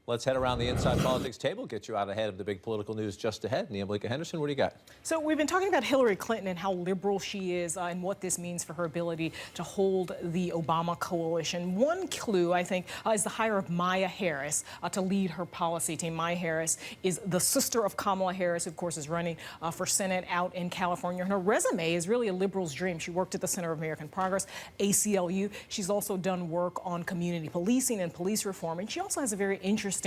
Let's head around the Inside Politics table, get you out ahead of the big political news just ahead. Nia Malika Henderson, what do you got? So we've been talking about Hillary Clinton and how liberal she is and what this means for her ability to hold the Obama coalition. One clue, I think, is the hire of Maya Harris to lead her policy team. Maya Harris is the sister of Kamala Harris, who, of course, is running for Senate out in California. And her resume is really a liberal's dream. She worked at the Center of American Progress, ACLU. She's also done work on community policing and police reform. And she also has a very interesting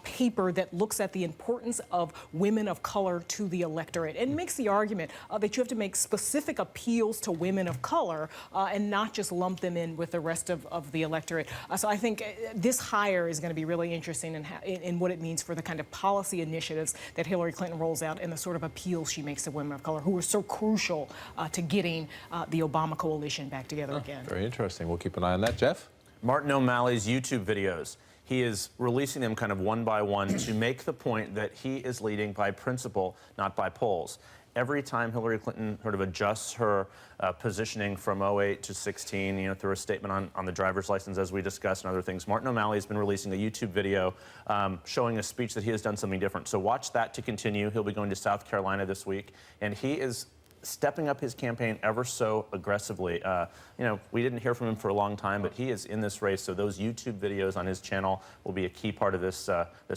paper that looks at the importance of women of color to the electorate and makes the argument that you have to make specific appeals to women of color and not just lump them in with the rest of the electorate. So I think this hire is going to be really interesting in what it means for the kind of policy initiatives that Hillary Clinton rolls out and the sort of appeals she makes to women of color who are so crucial to getting the Obama coalition back together again. Very interesting. We'll keep an eye on that. Jeff? Martin O'Malley's YouTube videos. He is releasing them kind of one by one to make the point that he is leading by principle, not by polls. Every time Hillary Clinton sort of adjusts her positioning from 08 to 16, through a statement on the driver's license, as we discussed, and other things, Martin O'Malley has been releasing a YouTube video showing a speech that he has done something different. So watch that to continue. He'll be going to South Carolina this week, and he is stepping up his campaign ever so aggressively. We didn't hear from him for a long time, but he is in this race, so those YouTube videos on his channel will be a key part of this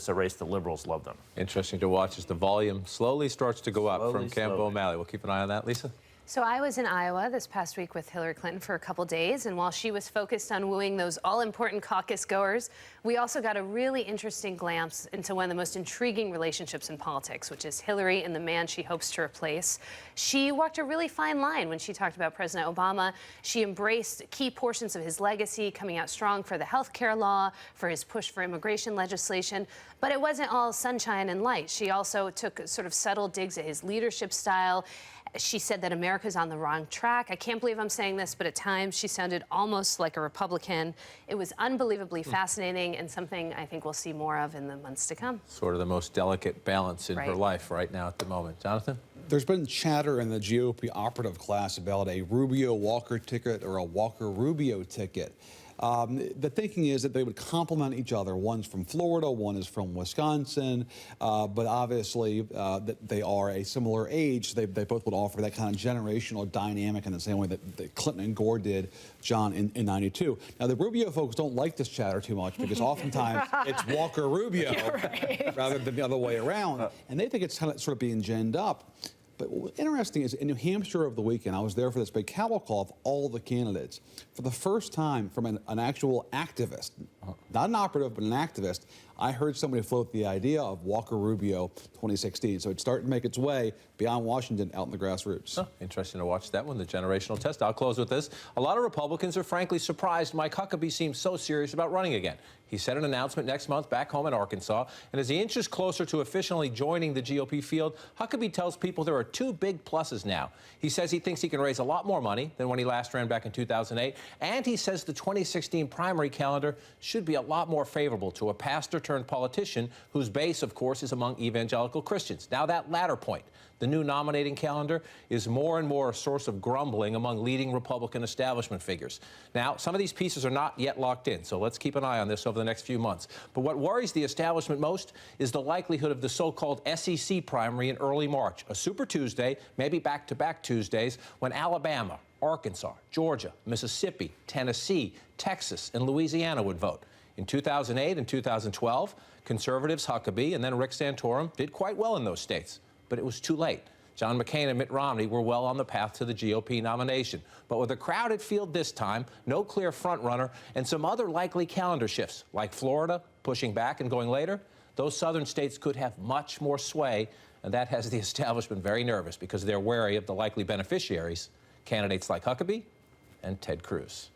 race. The liberals love them. Interesting to watch as the volume slowly starts to go up from Camp slowly. O'Malley. We'll keep an eye on that. Lisa? So I was in Iowa this past week with Hillary Clinton for a couple days, and while she was focused on wooing those all-important caucus goers, we also got a really interesting glimpse into one of the most intriguing relationships in politics, which is Hillary and the man she hopes to replace. She walked a really fine line when she talked about President Obama. She embraced key portions of his legacy, coming out strong for the health care law, for his push for immigration legislation, but it wasn't all sunshine and light. She also took sort of subtle digs at his leadership style. She said that America's on the wrong track. I can't believe I'm saying this, but at times she sounded almost like a Republican. It was unbelievably fascinating and something I think we'll see more of in the months to come. Sort of the most delicate balance in her life right now at the moment. Jonathan? There's been chatter in the GOP operative class about a Rubio-Walker ticket or a Walker-Rubio ticket. The thinking is that they would complement each other. One's from Florida, one is from Wisconsin, but obviously that they are a similar age. They both would offer that kind of generational dynamic in the same way that Clinton and Gore did, John, in '92. Now, the Rubio folks don't like this chatter too much because oftentimes it's Walker-Rubio rather than the other way around, and they think it's kind of sort of being ginned up. But what's interesting is in New Hampshire over the weekend, I was there for this big cattle call of all the candidates. For the first time from an actual activist, not an operative, but an activist, I heard somebody float the idea of Walker-Rubio 2016. So it's starting to make its way beyond Washington out in the grassroots. Oh, interesting to watch that one, the generational test. I'll close with this. A lot of Republicans are frankly surprised Mike Huckabee seems so serious about running again. He said an announcement next month back home in Arkansas, and as he inches closer to officially joining the GOP field, Huckabee tells people there are two big pluses now. He says he thinks he can raise a lot more money than when he last ran back in 2008, and he says the 2016 primary calendar should be a lot more favorable to a pastor-turned-politician whose base, of course, is among evangelical Christians. Now, that latter point, the new nominating calendar, is more and more a source of grumbling among leading Republican establishment figures. Now, some of these pieces are not yet locked in, so let's keep an eye on this over the next few months. But what worries the establishment most is the likelihood of the so-called SEC primary in early March, a Super Tuesday, maybe back-to-back Tuesdays, when Alabama, Arkansas, Georgia, Mississippi, Tennessee, Texas, and Louisiana would vote. In 2008 and 2012, conservatives Huckabee and then Rick Santorum did quite well in those states, but it was too late. John McCain and Mitt Romney were well on the path to the GOP nomination. But with a crowded field this time, no clear frontrunner, and some other likely calendar shifts, like Florida pushing back and going later, those southern states could have much more sway, and that has the establishment very nervous because they're wary of the likely beneficiaries, candidates like Huckabee and Ted Cruz.